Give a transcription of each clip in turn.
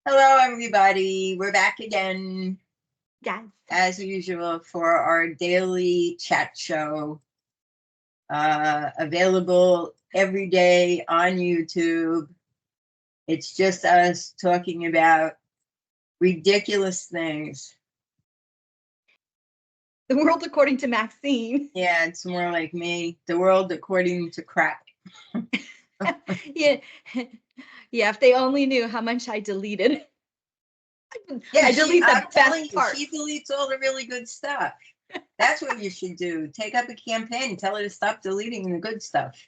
Hello, everybody. We're back again, Yes. as usual, for our daily chat show. Available every day on YouTube. It's just us talking about ridiculous things. The world according to Maxine. Yeah, it's more like me. The world according to crap. yeah. Yeah, if they only knew how much I deleted. Yeah, I delete the I'm telling best you, part. she deletes all the really good stuff. That's what you should do. Take up a campaign. Tell her to stop deleting the good stuff.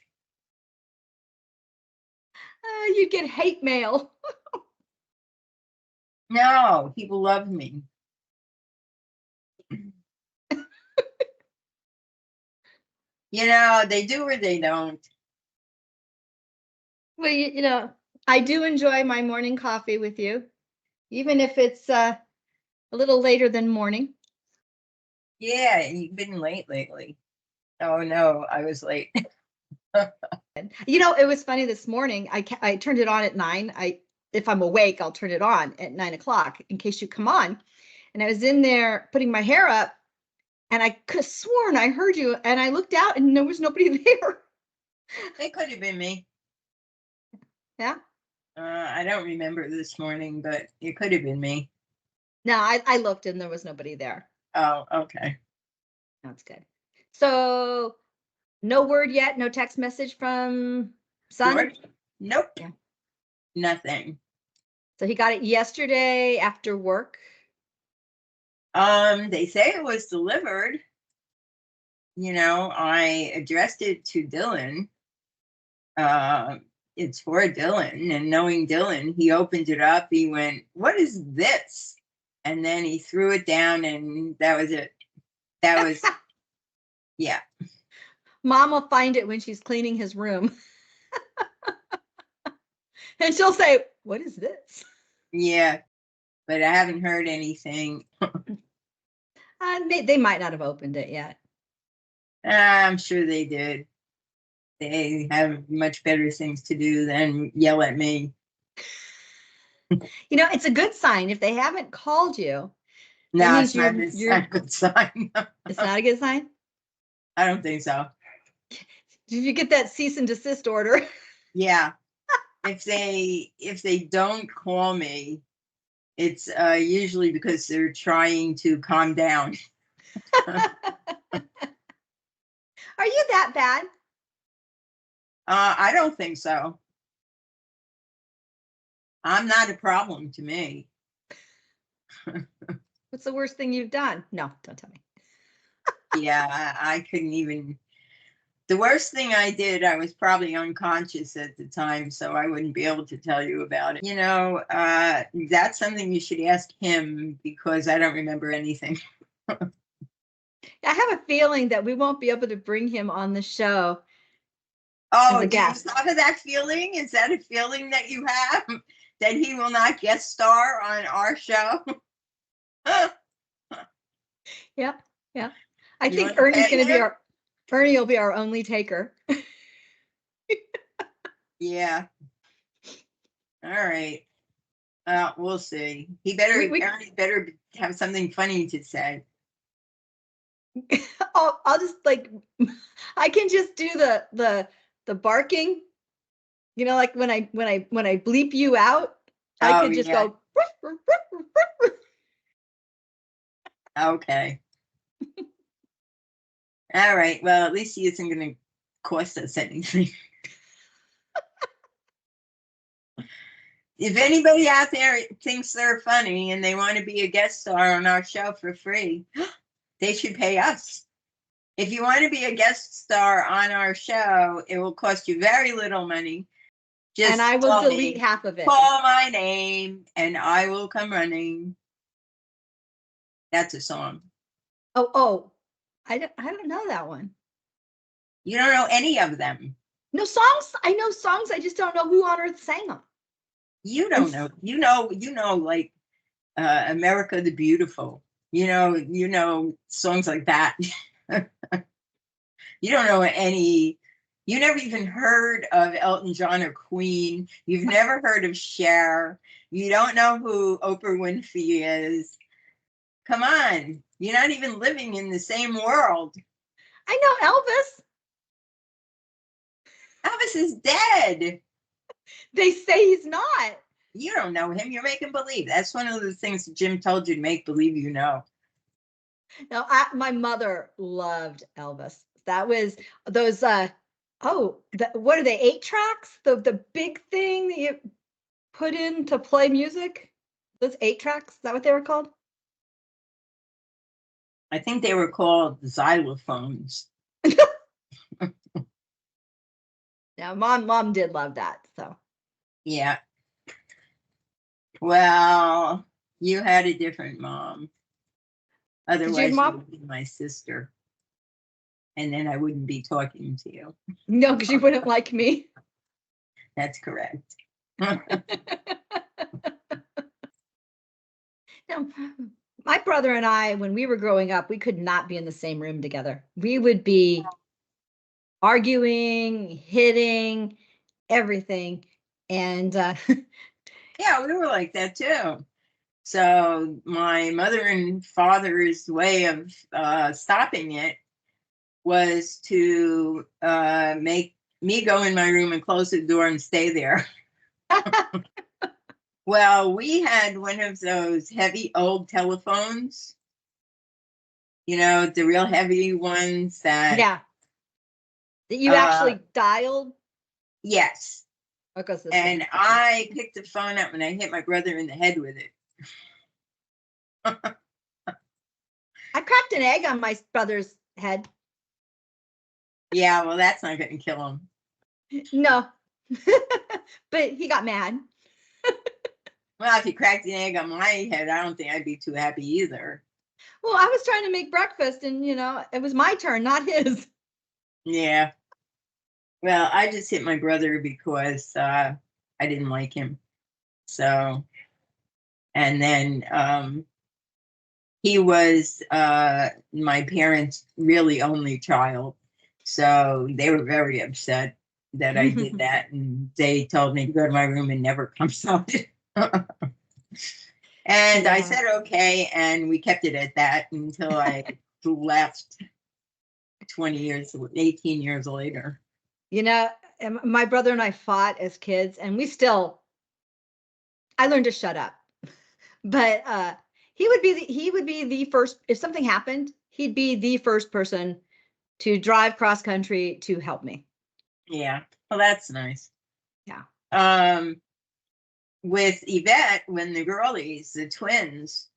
You'd get hate mail. No, people love me. They do or they don't. Well, I do enjoy my morning coffee with you, even if it's a little later than morning. Yeah, you've been late lately. Oh no, I was late. It was funny this morning. I turned it on at 9. If I'm awake, I'll turn it on at 9 o'clock in case you come on. And I was in there putting my hair up, and I could have sworn I heard you. And I looked out, and there was nobody there. It could have been me. Yeah. I don't remember this morning, but it could have been me. No, I looked, and there was nobody there. Oh, okay. That's good. So, no word yet. No text message from son. George? Nope. Yeah. Nothing. So he got it yesterday after work. They say it was delivered. I addressed it to Dylan. It's for Dylan, and knowing Dylan, he opened it up. He went, "What is this?" And then he threw it down, and that was it. That was, yeah. Mom will find it when she's cleaning his room. And she'll say, "What is this?" Yeah, but I haven't heard anything. They might not have opened it yet. I'm sure they did. They have much better things to do than yell at me. It's a good sign if they haven't called you. No, it's not a good sign. It's not a good sign? I don't think so. Did you get that cease and desist order? Yeah. If they don't call me, it's usually because they're trying to calm down. Are you that bad? I don't think so. I'm not a problem to me. What's the worst thing you've done? No, don't tell me. Yeah, I couldn't even. The worst thing I did, I was probably unconscious at the time, so I wouldn't be able to tell you about it. That's something you should ask him, because I don't remember anything. I have a feeling that we won't be able to bring him on the show. Oh, do you have that feeling? Is that a feeling that you have, that he will not guest star on our show? Yeah. I think Ernie will be our only taker. Yeah. All right. We'll see. Ernie better have something funny to say. I'll just I can just do the barking. Like when I bleep you out, I could just go. Okay. All right. Well, at least he isn't going to cost us anything. If anybody out there thinks they're funny and they want to be a guest star on our show for free, they should pay us. If you want to be a guest star on our show, it will cost you very little money. And I will delete half of it. Call my name and I will come running. That's a song. Oh, I don't know that one. You don't know any of them? No songs. I know songs. I just don't know who on earth sang them. You don't know. You know, like America the Beautiful. You know songs like that. You don't know any You never even heard of Elton John or Queen. You've never heard of Cher. You don't know who Oprah Winfrey is. Come on. You're not even living in the same world. I know Elvis. Elvis is dead. They say he's not. You don't know him. You're making believe. That's one of the things Jim told you to make believe you know. No, my mother loved Elvis. That was those what are they, 8 tracks? The big thing that you put in to play music? Those 8 tracks, is that what they were called? I think they were called xylophones. Yeah, mom did love that. So yeah. Well, you had a different mom. Otherwise, you would be my sister. And then I wouldn't be talking to you. No, because you wouldn't like me. That's correct. No, my brother and I, when we were growing up, we could not be in the same room together. We would be arguing, hitting, everything. And yeah, we were like that too. So my mother and father's way of stopping it was to make me go in my room and close the door and stay there. Well, we had one of those heavy old telephones, you know, the real heavy ones that. Yeah. That you actually dialed? Yes. Okay, so and I picked the phone up and I hit my brother in the head with it. I cracked an egg on my brother's head. Yeah, well, that's not going to kill him. No. But he got mad. Well, if he cracked an egg on my head, I don't think I'd be too happy either. Well, I was trying to make breakfast and, it was my turn, not his. Yeah. Well, I just hit my brother because I didn't like him. So, and then he was my parents' really only child. So they were very upset that I did that. And they told me to go to my room and never come out. And yeah. I said, okay. And we kept it at that until I left 18 years later. My brother and I fought as kids and I learned to shut up, but he would be the first, if something happened, he'd be the first person to drive cross country to help me. Yeah. Well, that's nice. Yeah. With Yvette, when the girlies, the twins,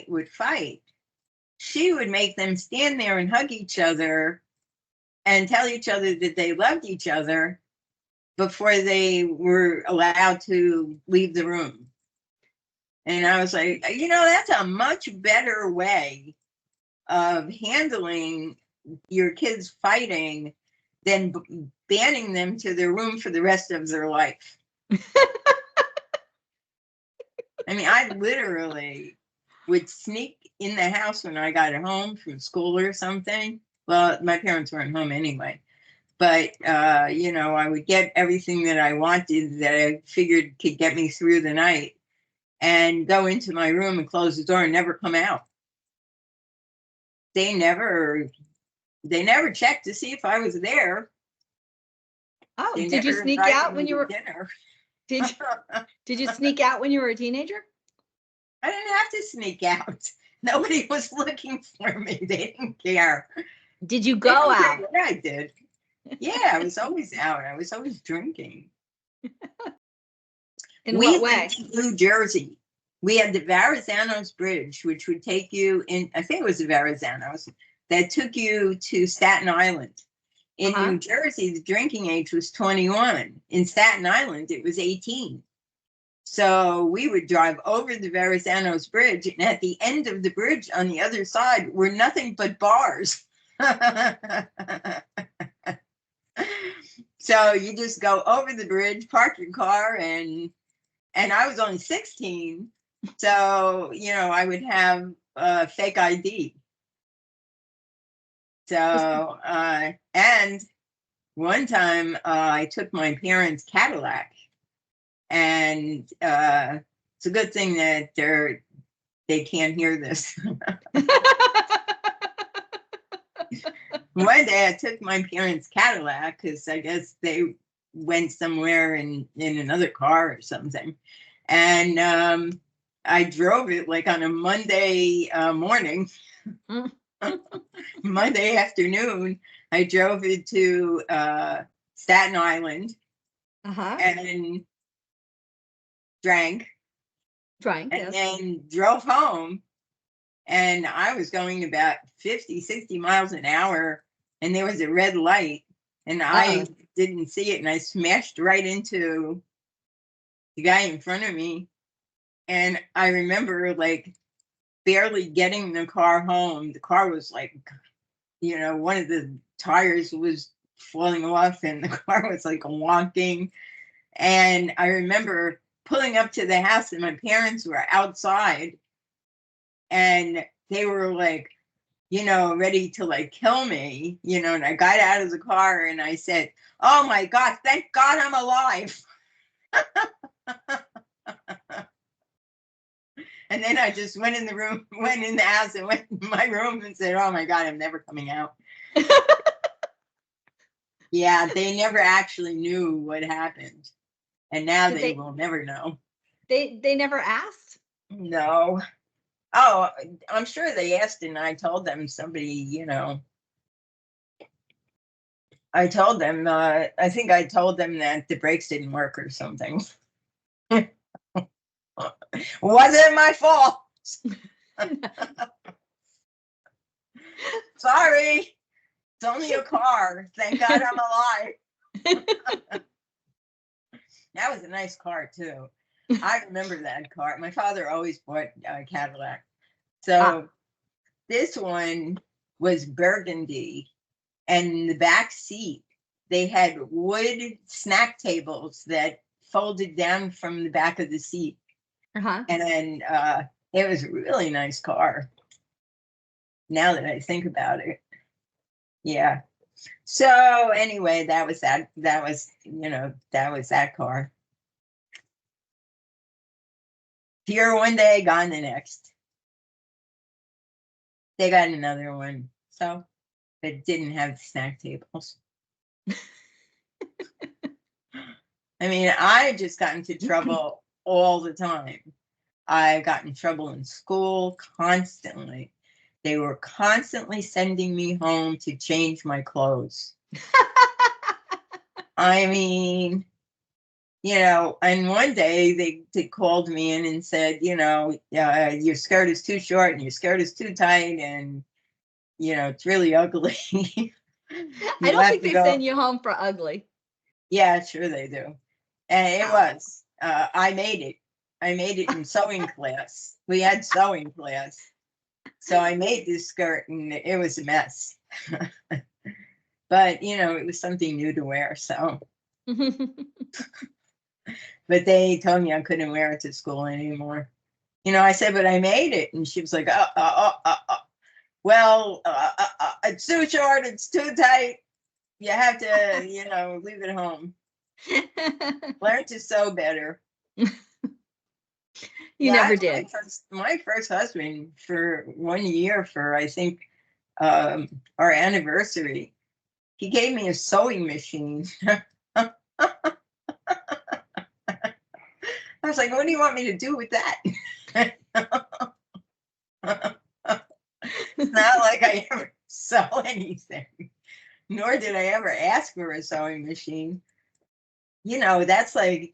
would fight, she would make them stand there and hug each other and tell each other that they loved each other before they were allowed to leave the room. And I was like, that's a much better way of handling your kids fighting than banning them to their room for the rest of their life. I mean, I literally would sneak in the house when I got home from school or something. Well, my parents weren't home anyway. But, I would get everything that I wanted that I figured could get me through the night and go into my room and close the door and never come out. They never checked to see if I was there. Oh, did you sneak out when you were dinner? Did you sneak out when you were a teenager? I didn't have to sneak out. Nobody was looking for me. They didn't care. Did you go out? Yeah, I did. Yeah, I was always out. I was always drinking. In what way? We lived in New Jersey. We had the Verrazanos Bridge, which would take you in, I think it was the Verrazanos, that took you to Staten Island. In New Jersey, the drinking age was 21. In Staten Island, it was 18. So we would drive over the Verrazanos Bridge, and at the end of the bridge on the other side were nothing but bars. So you just go over the bridge, park your car, and I was only 16. So, I would have a fake ID. So, and one time I took my parents' Cadillac, and it's a good thing that they can't hear this. One day I took my parents' Cadillac because I guess they went somewhere in another car or something. And I drove it like on a Monday morning, Monday afternoon. I drove it to Staten Island and drank and yes. then drove home. And I was going about 50, 60 miles an hour, and there was a red light, and I didn't see it, and I smashed right into the guy in front of me. And I remember like barely getting the car home. The car was like, one of the tires was falling off, and the car was like wonking. And I remember pulling up to the house, and my parents were outside, and they were like, ready to like kill me, and I got out of the car and I said, "Oh my God, thank God I'm alive." And then I just went in the house and went in my room and said, "Oh my God, I'm never coming out." Yeah, they never actually knew what happened. And now they will never know. They never asked? No. Oh, I'm sure they asked, and I told them I told them, I think I told them that the brakes didn't work or something. Wasn't my fault. Sorry. It's only a car. Thank God I'm alive. That was a nice car, too. I remember that car. My father always bought Cadillac. So this one was burgundy, and in the back seat, they had wood snack tables that folded down from the back of the seat. And then it was a really nice car. Now that I think about it. Yeah. So anyway, that was that car. Here one day, gone the next. They got another one. So it didn't have snack tables. I mean, I just got into trouble all the time. I got in trouble in school constantly. They were constantly sending me home to change my clothes. I mean, and one day they called me in and said, your skirt is too short and your skirt is too tight, and, it's really ugly. I don't think they send you home for ugly. Yeah, sure they do. And it was. I made it. I made it in sewing class. We had sewing class. So I made this skirt, and it was a mess. But, it was something new to wear, so. But they told me I couldn't wear it to school anymore. I said, but I made it. And she was like, well, it's too short, it's too tight. You have to, leave it home. Learn to sew better. You never did. My first husband, for 1 year, for I think our anniversary, he gave me a sewing machine. I was like, what do you want me to do with that? It's not like I ever sew anything, nor did I ever ask for a sewing machine. That's like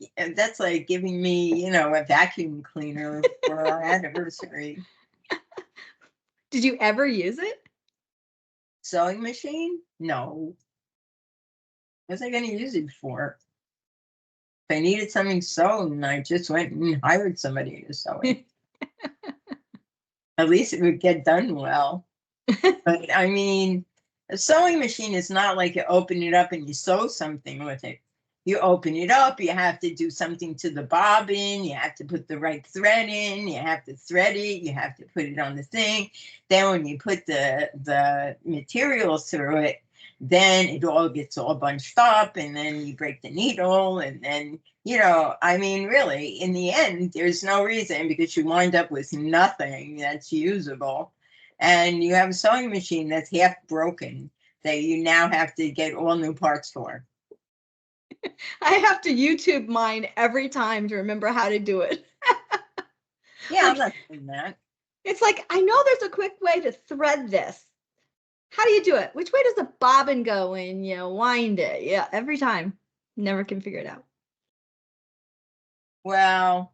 giving me, a vacuum cleaner for our anniversary. Did you ever use it? Sewing machine? No. What was I going to use it for? If I needed something sewn, I just went and hired somebody to sew it. At least it would get done well. But I mean, a sewing machine is not like you open it up and you sew something with it. You open it up, you have to do something to the bobbin, you have to put the right thread in, you have to thread it, you have to put it on the thing. Then when you put the materials through it, then it all gets all bunched up, and then you break the needle, and then, you know, I mean, really, in the end, there's no reason, because you wind up with nothing that's usable. And you have a sewing machine that's half broken that you now have to get all new parts for. I have to YouTube mine every time to remember how to do it. Yeah, Like, I'm not doing that. it's like, I know there's a quick way to thread this. How do you do it? Which way does the bobbin go when you wind it? Yeah, every time. Never can figure it out. Well,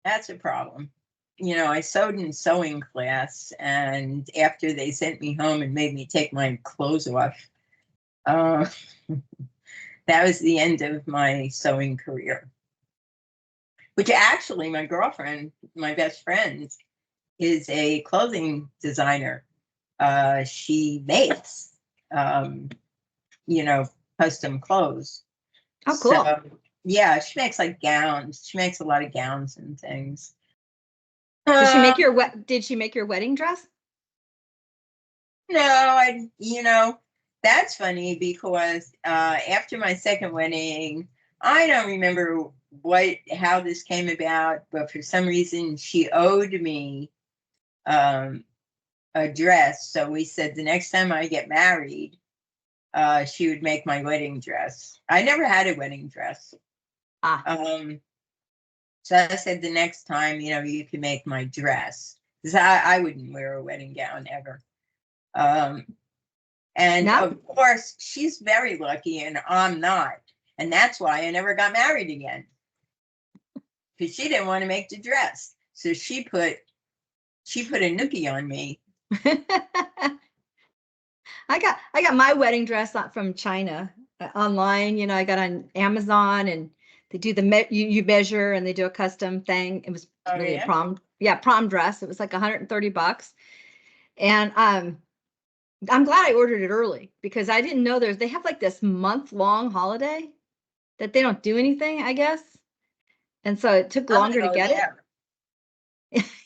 that's a problem. You know, I sewed in sewing class, and after they sent me home and made me take my clothes off, uh, that was the end of my sewing career. Which actually, my girlfriend, my best friend, is a clothing designer. She makes, you know, custom clothes. Oh, cool. So, yeah, she makes like gowns. She makes a lot of gowns and things. Did she make Uh, your did she make your wedding dress? no, you know, that's funny because after my second wedding, I don't remember how this came about, but for some reason she owed me um, a dress. So we said the next time I get married, she would make my wedding dress. I never had a wedding dress. Ah, So I said the next time, you know, you can make my dress. Because I wouldn't wear a wedding gown ever. Um, and no. of course, she's very lucky and I'm not. And that's why I never got married again. Because she didn't want to make the dress. So she put a nookie on me. I got my wedding dress from China online. You know, I got on Amazon, and they do you measure, and they do a custom thing. It was Oh really a yeah. prom dress. It was like $130, and I'm glad I ordered it early because I didn't know they have like this month-long holiday that they don't do anything, I guess, and so it took I'm gonna longer to go get it. there.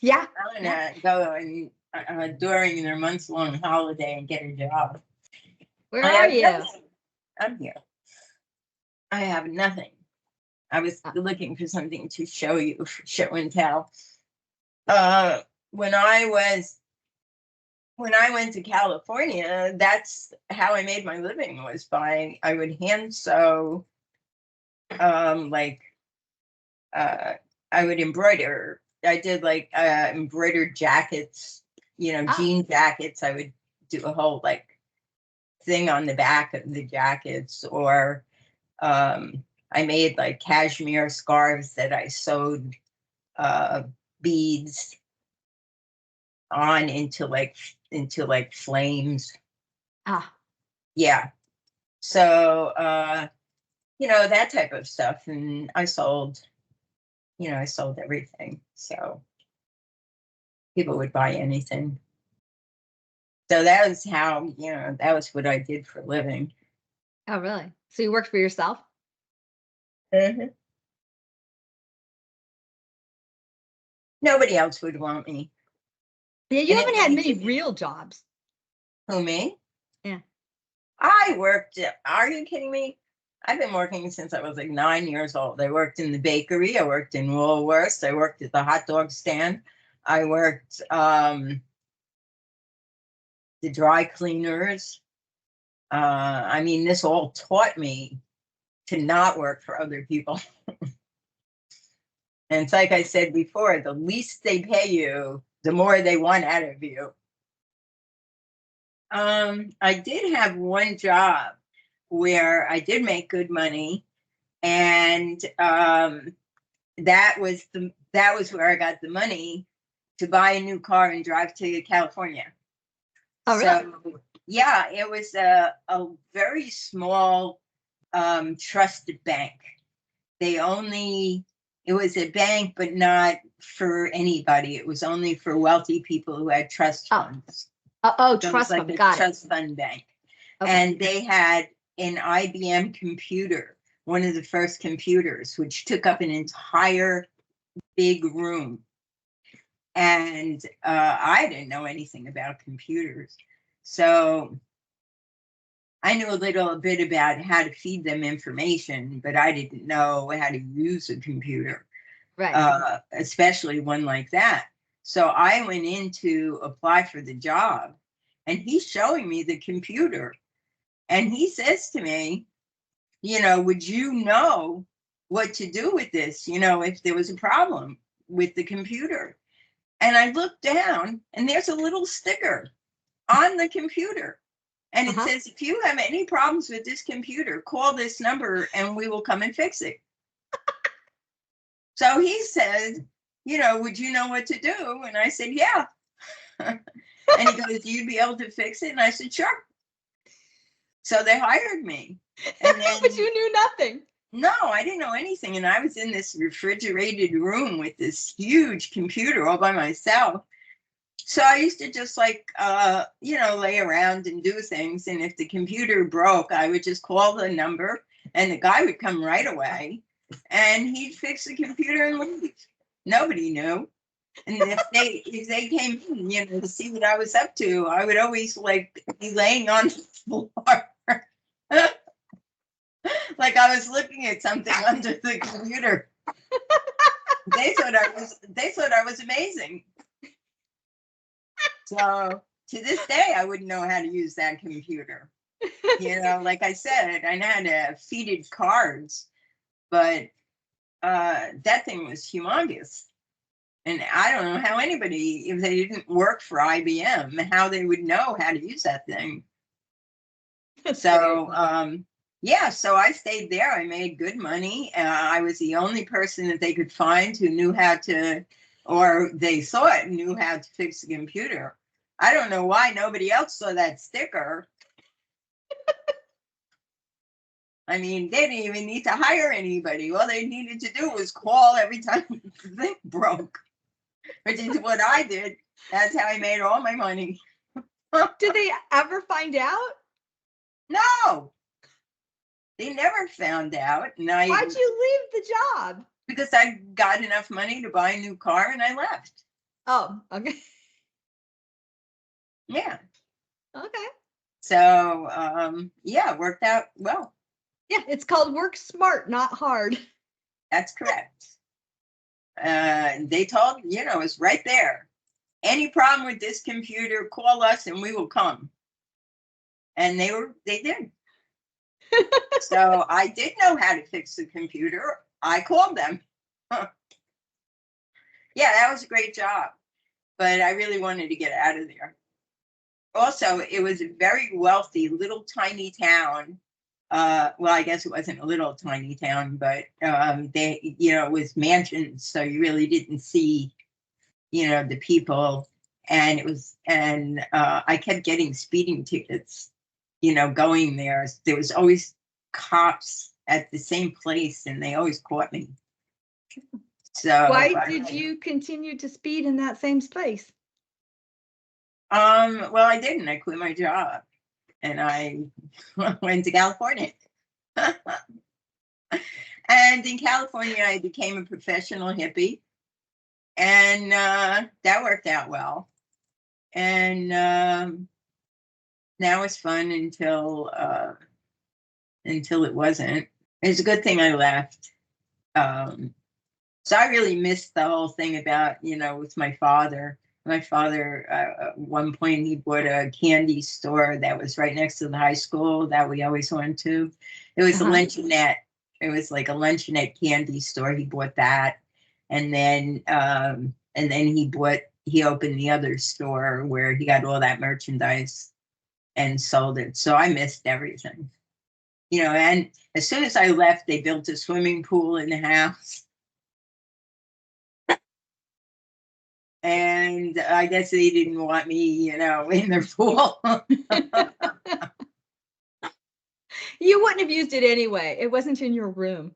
Yeah, I'm yeah. gonna go and during their months-long holiday and get a job. Where I are have you? nothing. I'm here. I have nothing. I was looking for something to show you for show and tell. Uh, when I went to California, that's how I made my living, was by I would hand sew, like uh I would embroider. I did like embroidered jackets, you know, Ah, jean jackets. I would do a whole like thing on the back of the jackets, or I made like cashmere scarves that I sewed uh beads on into like flames. ah. Yeah. So you know, that type of stuff. And I sold everything. So people would buy anything. So that was what I did for a living. Oh, really? So you worked for yourself? Mhm. Nobody else would want me. Yeah, you And it haven't had made many me, real jobs. who, me? Yeah. I worked, are you kidding me? I've been working since I was like 9 years old. I worked in the bakery. I worked in Woolworths. I worked at the hot dog stand. I worked the dry cleaners. I mean, this all taught me to not work for other people. And it's like I said before, the least they pay you, the more they want out of you. I did have one job where I did make good money, and that was where I got the money to buy a new car and drive to California. Oh, really? So yeah, it was a very small trusted bank. It was a bank, but not for anybody. It was only for wealthy people who had trust Oh, funds. So it was trust like fund. a Got it. trust fund bank. Okay. And they had an IBM computer, one of the first computers, which took up an entire big room. And I didn't know anything about computers. So I knew a little bit about how to feed them information, but I didn't know how to use a computer, Right. especially one like that. So I went in to apply for the job, and he's showing me the computer. And he says to me, would you know what to do with this, if there was a problem with the computer? And I looked down, and there's a little sticker on the computer. And it Uh-huh. says, if you have any problems with this computer, call this number and we will come and fix it. So he said, would you know what to do? And I said, yeah. And he goes, you'd be able to fix it? And I said, sure. So they hired me. And then, But you knew nothing. no, I didn't know anything. And I was in this refrigerated room with this huge computer all by myself. So I used to just lay around and do things. And if the computer broke, I would just call the number and the guy would come right away and he'd fix the computer and leave. Nobody knew. And if they came in, to see what I was up to, I would always be laying on the floor. Like I was looking at something under the computer. They thought I was amazing. So to this day, I wouldn't know how to use that computer. Like I said, I know how to feed it cards, but that thing was humongous. And I don't know how anybody, if they didn't work for IBM, how they would know how to use that thing. So, so I stayed there. I made good money. I was the only person that they could find who knew how to, or they thought knew how to fix the computer. I don't know why nobody else saw that sticker. I mean, they didn't even need to hire anybody. All they needed to do was call every time the thing broke, which is what I did. That's how I made all my money. Did they ever find out? No, they never found out. And Why'd you leave the job? Because I got enough money to buy a new car and I left. Oh, okay. Yeah. Okay. So, it worked out well. Yeah, it's called work smart, not hard. That's correct. They told, it's right there. Any problem with this computer, call us and we will come. And they did. So I did know how to fix the computer. I called them. Yeah, that was a great job. But I really wanted to get out of there. Also, it was a very wealthy little tiny town. Well, I guess it wasn't a little tiny town, but it was mansions, so you really didn't see, the people. And I kept getting speeding tickets, going there. There was always cops at the same place, and they always caught me. So why did you continue to speed in that same space? Well, I didn't. I quit my job and I went to California. And in California, I became a professional hippie, and that worked out well. And that was fun until it wasn't. It's a good thing I left. So I really missed the whole thing about, with my father. My father, at one point, he bought a candy store that was right next to the high school that we always went to. It was a luncheonette. It was like a luncheonette candy store. He bought that, and then he opened the other store where he got all that merchandise and sold it. So I missed everything, And as soon as I left, they built a swimming pool in the house. And I guess they didn't want me, in their pool. You wouldn't have used it anyway. It wasn't in your room.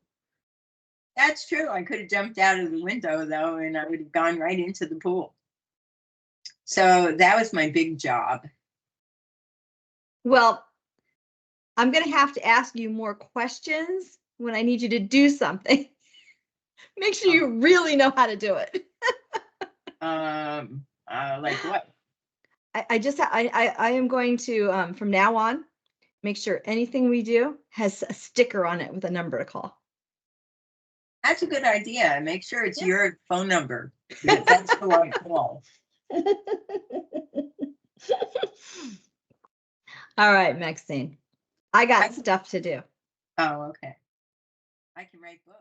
That's true. I could have jumped out of the window, though, and I would have gone right into the pool. So that was my big job. Well, I'm going to have to ask you more questions when I need you to do something. Make sure you really know how to do it. Like what? I am going to, from now on, make sure anything we do has a sticker on it with a number to call. That's a good idea. Make sure it's Yeah. your phone number, because that's who I call. All right, Maxine. I got stuff to do. Oh, okay. I can write books.